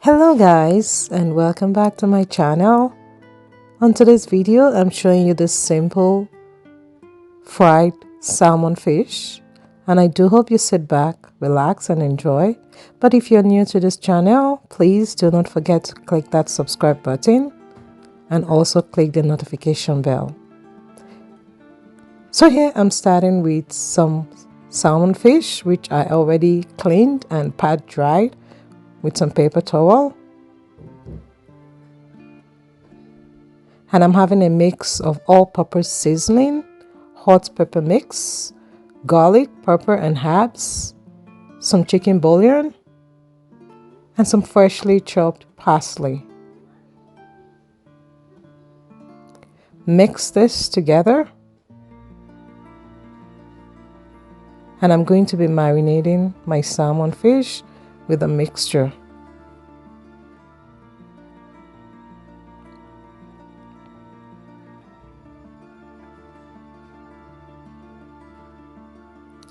Hello guys, and welcome back to my channel. On today's video I'm showing you this simple fried salmon fish, and I do hope you sit back, relax and enjoy. But if you're new to this channel, please do not forget to click that subscribe button and also click the notification bell. So here I'm starting with some salmon fish which I already cleaned and pat dried with some paper towel. And I'm having a mix of all-purpose seasoning, hot pepper mix, garlic, pepper and herbs, some chicken bouillon, and some freshly chopped parsley. Mix this together, and I'm going to be marinating my salmon fish with a mixture.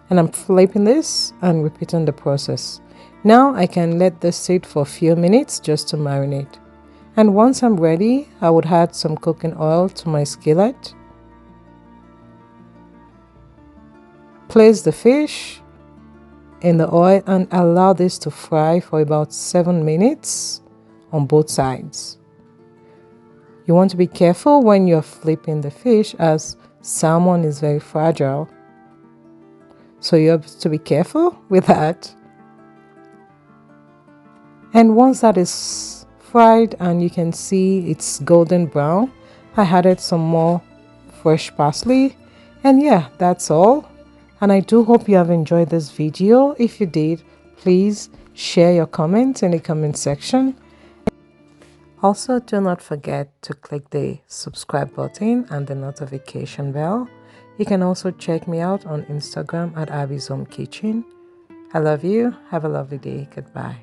And I'm flipping this and repeating the process. Now I can let this sit for a few minutes just to marinate. And once I'm ready, I would add some cooking oil to my skillet. Place the fish in the oil and allow this to fry for about 7 minutes on both sides. You want to be careful when you're flipping the fish, as salmon is very fragile. So you have to be careful with that. And once that is fried and you can see it's golden brown, I added some more fresh parsley. And yeah, that's all. And I do hope you have enjoyed this video. If you did, please share your comments in the comment section. Also, do not forget to click the subscribe button and the notification bell. You can also check me out on Instagram at Abby's Home Kitchen. I love you. Have a lovely day. Goodbye.